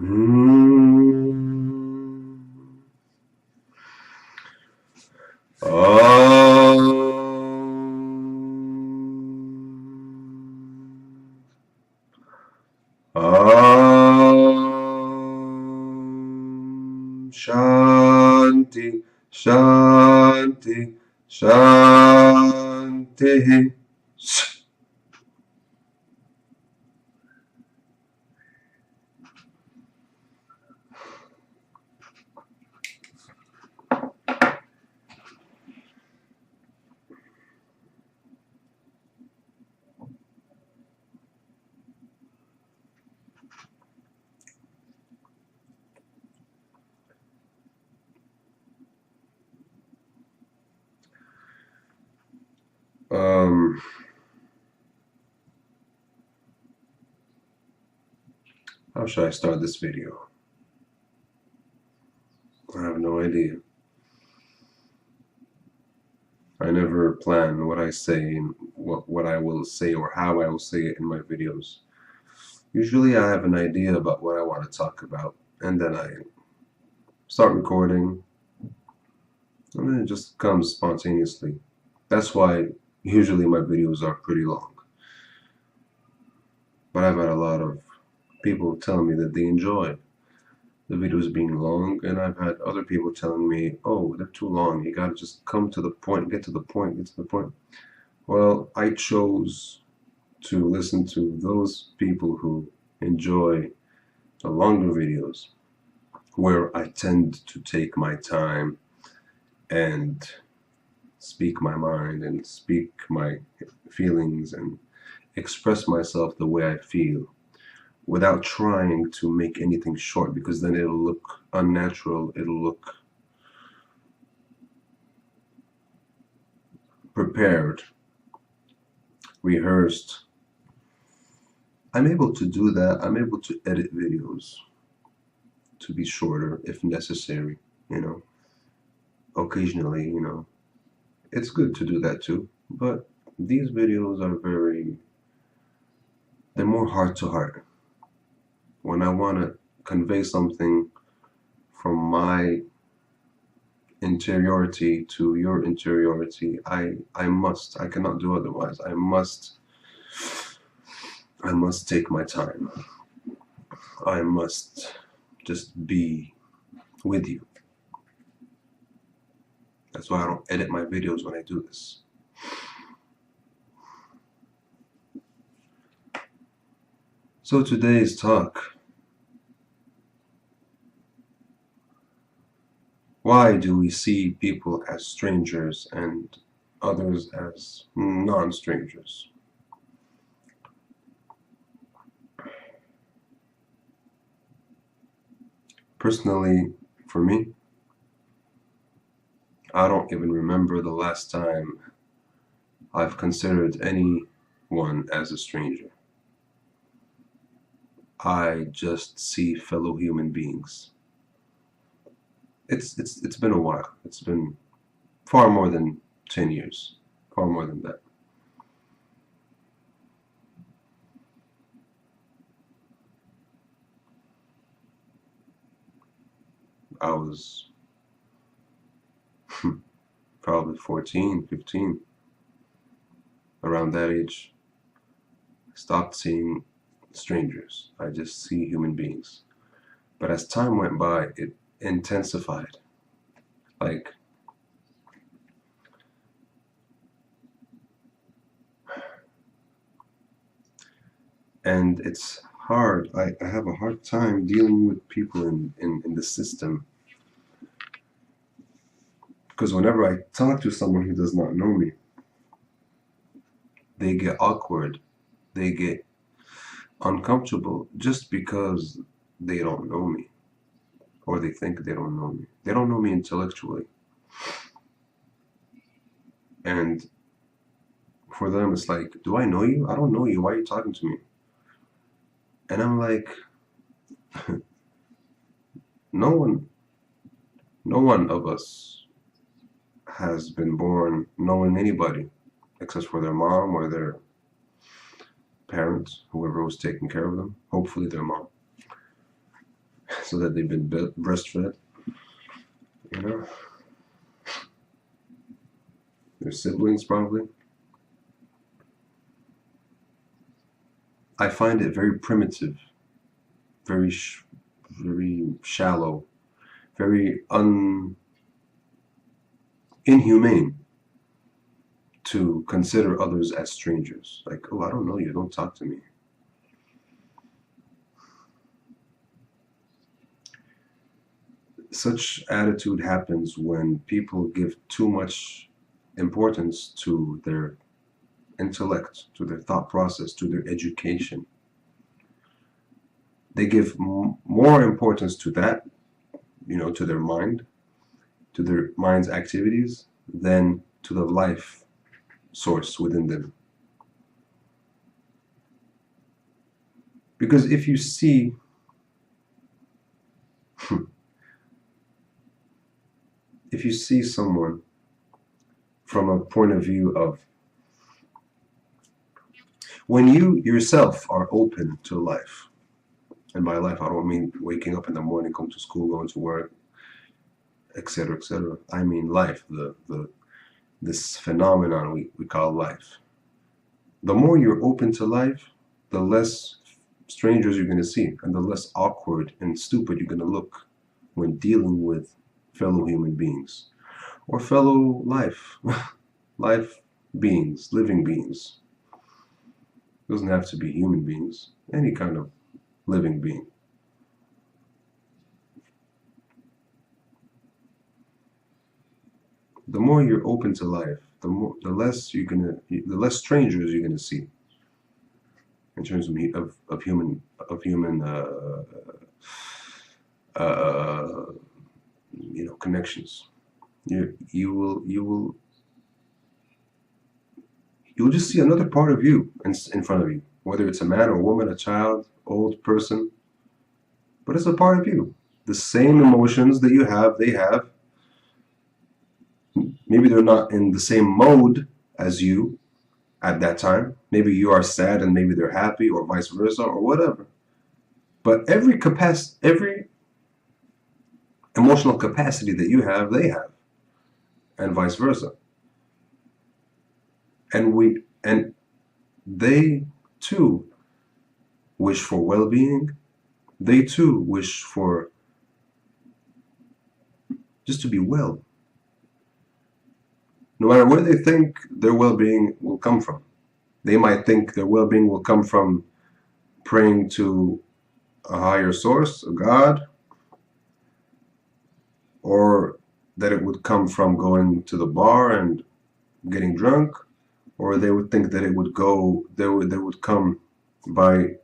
Mm. Shanti, Shanti, Shanti. Um, how should I start this video? I have no idea. I never plan what I say and what I will say or how I will say it in my videos. Usually I have an idea about what I want to talk about, and then I start recording, and then it just comes spontaneously. That's why usually my videos are pretty long. But I've had a lot of people telling me that they enjoy the videos being long, and I've had other people telling me, oh, they're too long, you gotta just come to the point, get to the point, get to the point. Well, I chose to listen to those people who enjoy the longer videos, where I tend to take my time and speak my mind and speak my feelings and express myself the way I feel without trying to make anything short, because then it'll look unnatural, it'll look prepared, rehearsed. I'm able to do that. I'm able to edit videos to be shorter if necessary, you know. Occasionally, you know, it's good to do that too. But these videos are they're more heart to heart. When I want to convey something from my interiority to your interiority, I cannot do otherwise. I must take my time. I must just be with you. That's why I don't edit my videos when I do this. So today's talk, why do we see people as strangers and others as non-strangers? Personally, for me, I don't even remember the last time I've considered anyone as a stranger. I just see fellow human beings. It's been a while. It's been far more than 10 years. Far more than that. I was probably 14, 15, around that age. I stopped seeing strangers. I just see human beings. But as time went by, it intensified. Like, and it's hard. I have a hard time dealing with people in the system. Because whenever I talk to someone who does not know me, they get awkward. They get uncomfortable just because they don't know me, or they think they don't know me. They don't know me intellectually. And for them, it's like, do I know you? I don't know you. Why are you talking to me? And I'm like, no one, no one of us has been born knowing anybody except for their mom or their parents, whoever was taking care of them. Hopefully their mom. so that they've been breastfed, you know, their siblings probably. I find it very primitive, very very shallow, very inhumane to consider others as strangers. Like, oh, I don't know you, don't talk to me. Such attitude happens when people give too much importance to their intellect, to their thought process, to their education. They give more importance to that, to their mind, to their mind's activities, than to the life source within them. Because if you see, if you see someone from a point of view of when you yourself are open to life, and by life I don't mean waking up in the morning, going to school, going to work, etc., etc. I mean life, this phenomenon we call life. The more you're open to life, the less strangers you're going to see, and the less awkward and stupid you're going to look when dealing with fellow human beings or fellow life beings, living beings. It doesn't have to be human beings, any kind of living being. The more you're open to life, the less strangers you're gonna see in terms of human uh, connections. You'll just see another part of you in front of you, whether it's a man or a woman, a child, old person, but it's a part of you. The same emotions that you have, they have. Maybe they're not in the same mode as you at that time. Maybe you are sad and maybe they're happy, or vice versa, or whatever. But every emotional capacity that you have, they have, and vice versa. And they too wish for well-being. They too wish for just to be well. No matter where they think their well-being will come from. They might think their well-being will come from praying to a higher source, a God, or that it would come from going to the bar and getting drunk, or they would think that it would come by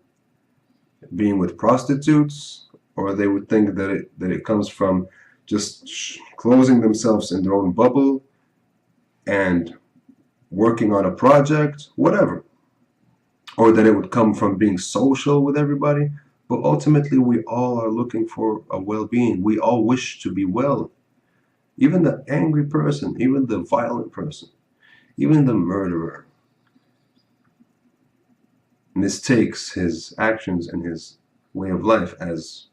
being with prostitutes, or they would think that it comes from just closing themselves in their own bubble and working on a project, whatever. Or that it would come from being social with everybody. But ultimately, we all are looking for a well-being. We all wish to be well. Even the angry person, even the violent person, even the murderer mistakes his actions and his way of life as,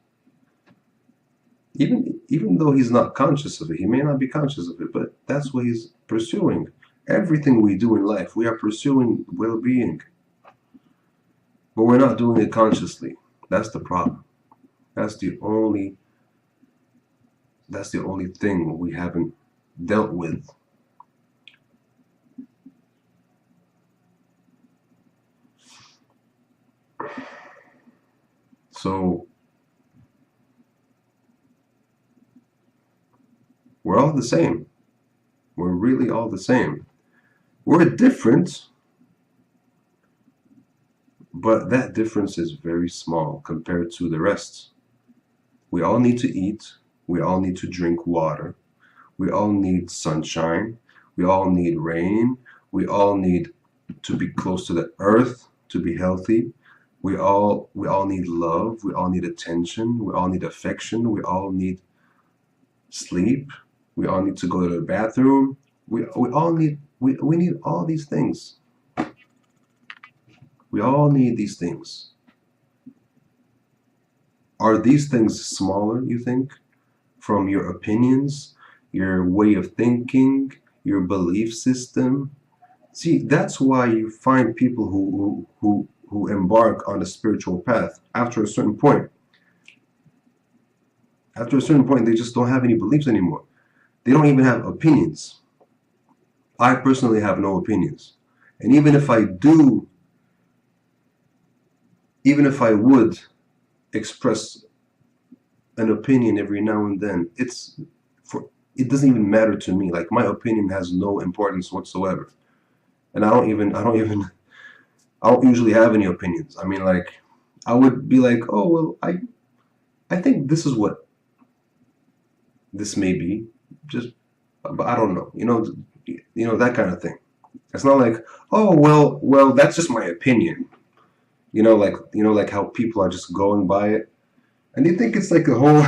even though he's not conscious of it, he may not be conscious of it, but that's what he's pursuing. Everything we do in life, we are pursuing well-being, but we're not doing it consciously. That's the problem. That's the only thing we haven't dealt with. So we're all the same. We're really all the same. We're different, but that difference is very small compared to the rest. We all need to eat. We all need to drink water. We all need sunshine. We all need rain. We all need to be close to the earth to be healthy. We all need love. We all need attention. We all need affection. We all need sleep. We all need to go to the bathroom. We need all these things. We all need these things. Are these things smaller, you think, from your opinions, your way of thinking, your belief system? See, that's why you find people who embark on a spiritual path after a certain point. After a certain point, they just don't have any beliefs anymore. They don't even have opinions. I personally have no opinions. And even if I do, even if I would express an opinion every now and then, it doesn't even matter to me. Like, my opinion has no importance whatsoever. And I don't usually have any opinions. I mean, like, I would be like, oh well, I think this is what this may be. Just, but I don't know. That kind of thing. It's not like, oh well, that's just my opinion. Like how people are just going by it, and they think it's like a whole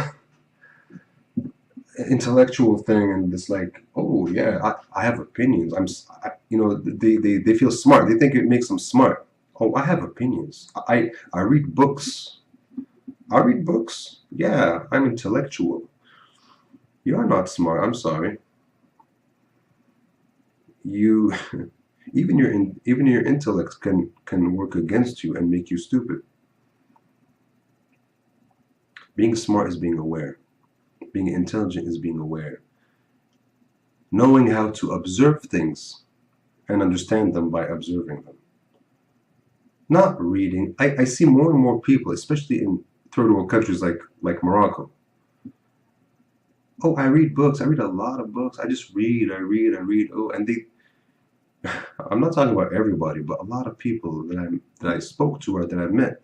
intellectual thing, and it's like, oh yeah, I have opinions. They feel smart. They think it makes them smart. Oh, I have opinions. I read books. I read books. Yeah, I'm intellectual. You are not smart. I'm sorry. You even your intellect can work against you and make you stupid. Being smart is being aware. Being intelligent is being aware. Knowing how to observe things and understand them by observing them. Not reading. I see more and more people, especially in third world countries like Morocco. Oh, I read books. I read a lot of books. I just read. I read. Oh, and I'm not talking about everybody, but a lot of people that I spoke to or that I met,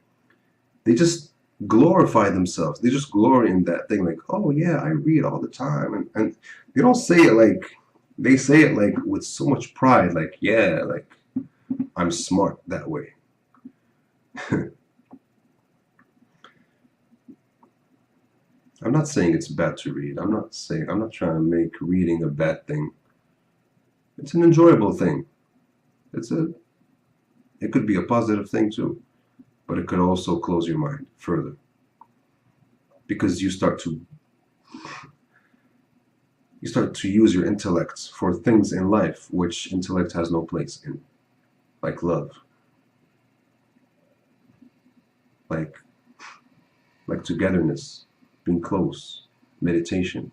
they just glorify themselves. They just glory in that thing, like, oh yeah, I read all the time, and they don't say it like, they say it like with so much pride, like, yeah, like, I'm smart that way. I'm not saying it's bad to read. I'm not trying to make reading a bad thing. It's an enjoyable thing. It could be a positive thing too, but it could also close your mind further, because you start to use your intellect for things in life which intellect has no place in, like love, like togetherness, being close, meditation,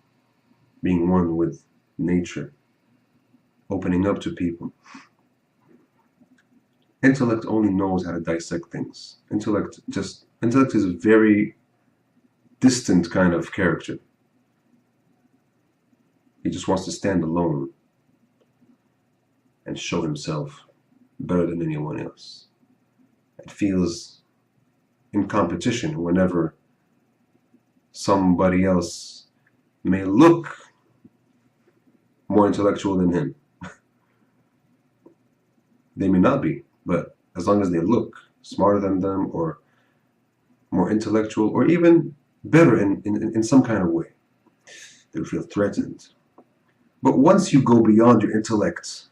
being one with nature, opening up to people. Intellect only knows how to dissect things. Intellect is a very distant kind of character. He just wants to stand alone and show himself better than anyone else. It feels in competition whenever somebody else may look more intellectual than him. They may not be, but as long as they look smarter than them or more intellectual or even better in some kind of way, they feel threatened. But once you go beyond your intellect,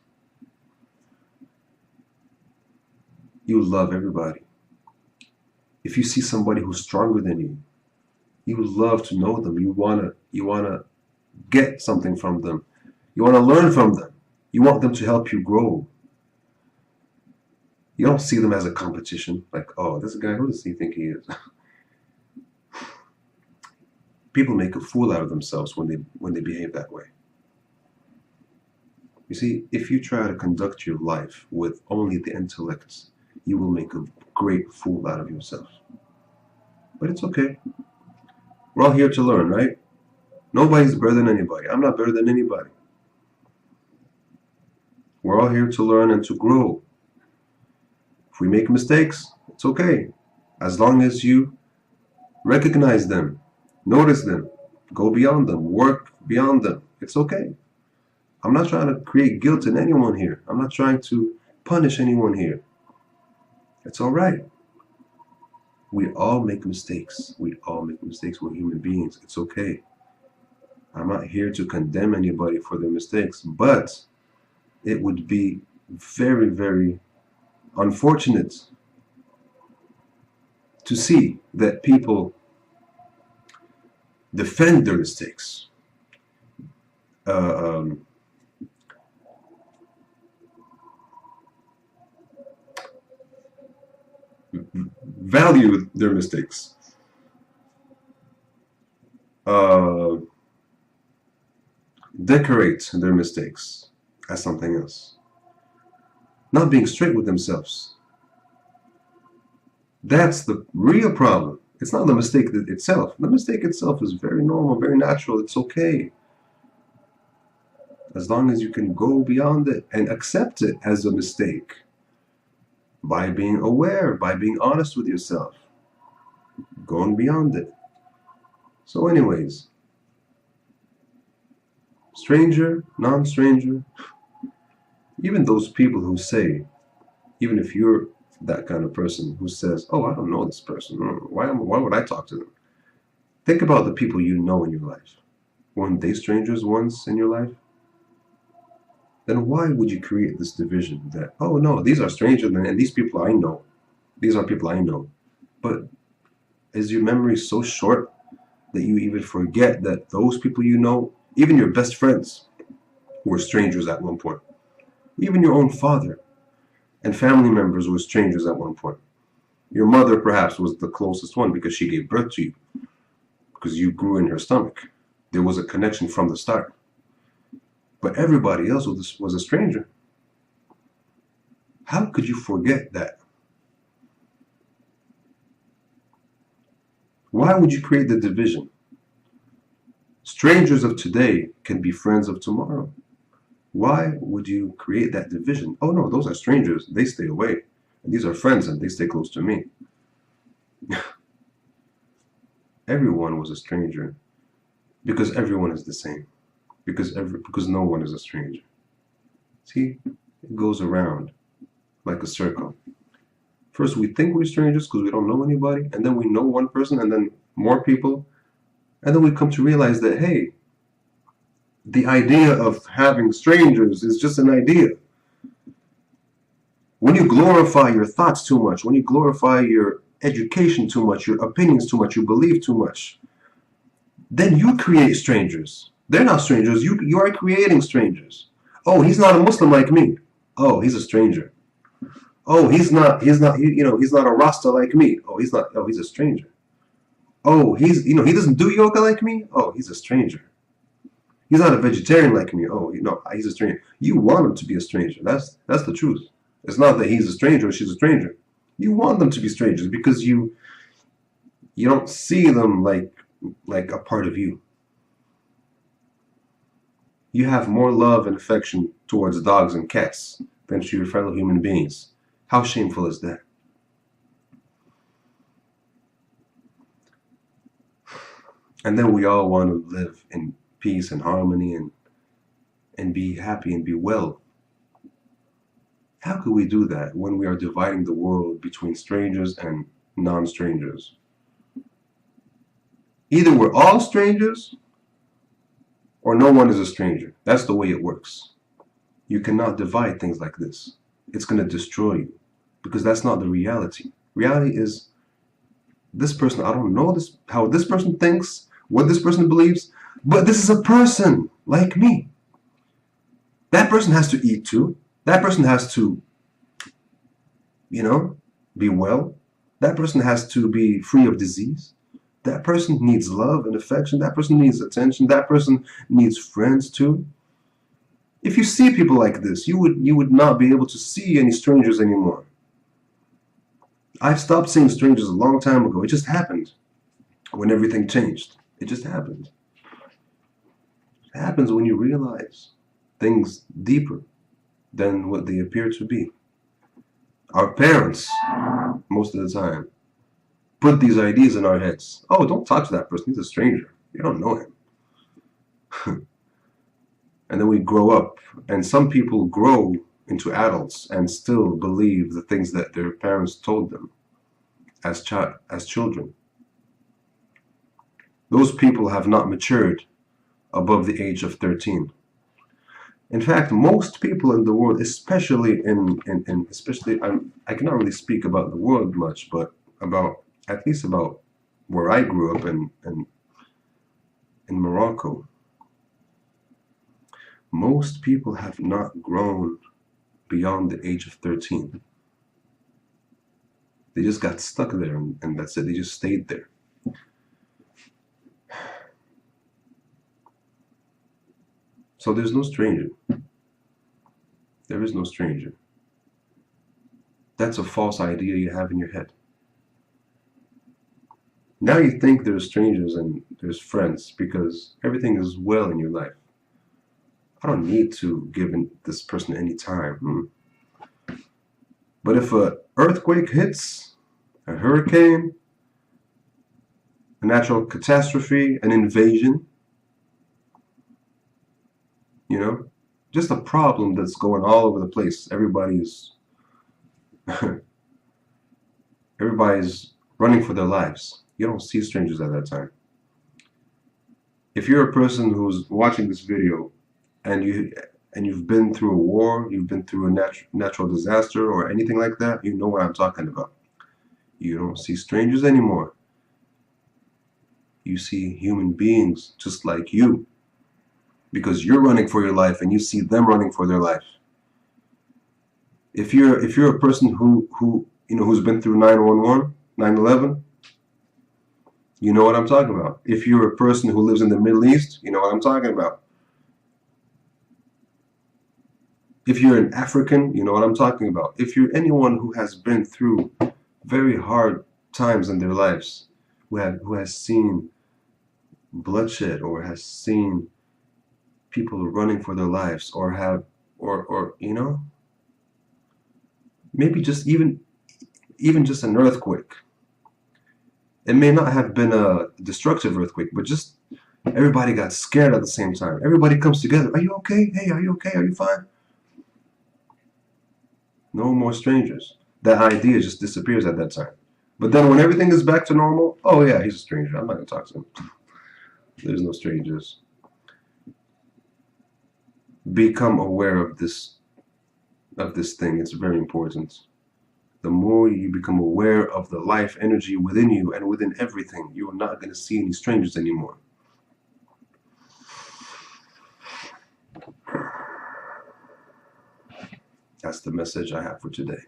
you love everybody. If you see somebody who's stronger than you, you love to know them. You wanna get something from them. You wanna learn from them. You want them to help you grow. You don't see them as a competition, like, oh, this guy, who does he think he is? People make a fool out of themselves when they behave that way. You see, if you try to conduct your life with only the intellect, you will make a great fool out of yourself. But it's okay. We're all here to learn, right? Nobody's better than anybody. I'm not better than anybody. We're all here to learn and to grow. If we make mistakes, it's okay. As long as you recognize them, notice them, go beyond them, work beyond them, it's okay. I'm not trying to create guilt in anyone here. I'm not trying to punish anyone here. It's all right. We all make mistakes. We all make mistakes. We're human beings. It's okay. I'm not here to condemn anybody for their mistakes, but it would be very, very unfortunate to see that people defend their mistakes, uh, um, value their mistakes, uh, decorate their mistakes as something else, not being straight with themselves. That's the real problem. It's not the mistake itself. The mistake itself is very normal, very natural. It's okay. As long as you can go beyond it and accept it as a mistake by being aware, by being honest with yourself, going beyond it. So, anyways, stranger, non stranger, even those people who say, even if you're that kind of person who says, oh, I don't know this person, why would I talk to them? Think about the people you know in your life. Weren't they strangers once in your life? Then why would you create this division that, oh no, these are strangers and these people I know. These are people I know. But is your memory so short that you even forget that those people you know, even your best friends, were strangers at one point? Even your own father and family members were strangers at one point. Your mother perhaps was the closest one because she gave birth to you, because you grew in her stomach. There was a connection from the start. But everybody else was a stranger. How could you forget that? Why would you create the division? Strangers of today can be friends of tomorrow. Why would you create that division? Oh no, those are strangers. They stay away. And these are friends and they stay close to me. Everyone was a stranger because everyone is the same. Because no one is a stranger. See, it goes around like a circle. First, we think we're strangers because we don't know anybody, and then we know one person, and then more people, and then we come to realize that, hey, the idea of having strangers is just an idea. When you glorify your thoughts too much, when you glorify your education too much, your opinions too much, you believe too much, then you create strangers. They're not strangers. You are creating strangers. Oh, he's not a Muslim like me. Oh, he's a stranger. Oh, he's not he's not a Rasta like me. Oh, he's a stranger. Oh, he doesn't do yoga like me. Oh, he's a stranger. He's not a vegetarian like me. Oh, he's a stranger. You want him to be a stranger. That's the truth. It's not that he's a stranger or she's a stranger. You want them to be strangers because you don't see them like a part of you. You have more love and affection towards dogs and cats than to your fellow human beings. How shameful is that? And then we all want to live in peace and harmony and be happy and be well. How could we do that when we are dividing the world between strangers and non-strangers? Either we're all strangers or no one is a stranger. That's the way it works. You cannot divide things like this. It's going to destroy you because that's not the reality. Reality is this person, I don't know how this person thinks, what this person believes, but this is a person like me. That person has to eat too. That person has to, be well. That person has to be free of disease. That person needs love and affection. That person needs attention. That person needs friends too. If you see people like this, you would not be able to see any strangers anymore. I've stopped seeing strangers a long time ago. It just happened when everything changed. It just happened. It happens when you realize things deeper than what they appear to be. Our parents, most of the time, put these ideas in our heads. Oh, don't talk to that person. He's a stranger. You don't know him. And then we grow up. And some people grow into adults and still believe the things that their parents told them as children. Those people have not matured above the age of 13. In fact, most people in the world, especially I cannot really speak about the world much, but at least about where I grew up and in Morocco, most people have not grown beyond the age of 13. They just got stuck there, and that's it. They just stayed there. So there's no stranger. There is no stranger. That's a false idea you have in your head. Now you think there's strangers and there's friends because everything is well in your life. I don't need to give this person any time. But if an earthquake hits, a hurricane, a natural catastrophe, an invasion, just a problem that's going all over the place. Everybody's running for their lives. You don't see strangers at that time. If you're a person who's watching this video and you've been through a war, you've been through a natural disaster or anything like that, you know what I'm talking about. You don't see strangers anymore. You see human beings just like you, because you're running for your life and you see them running for their life. If you're a person who's been through 9/11, 9/11, you know what I'm talking about. If you're a person who lives in the Middle East, you know what I'm talking about. If you're an African, you know what I'm talking about. If you're anyone who has been through very hard times in their lives, who has seen bloodshed or has seen people running for their lives or maybe just even just an earthquake. It may not have been a destructive earthquake, but just everybody got scared at the same time. Everybody comes together. Are you okay? Hey, are you okay? Are you fine? No more strangers. That idea just disappears at that time. But then when everything is back to normal, oh yeah, he's a stranger. I'm not going to talk to him. There's no strangers. Become aware of this thing. It's very important. The more you become aware of the life energy within you and within everything, you are not going to see any strangers anymore. That's the message I have for today.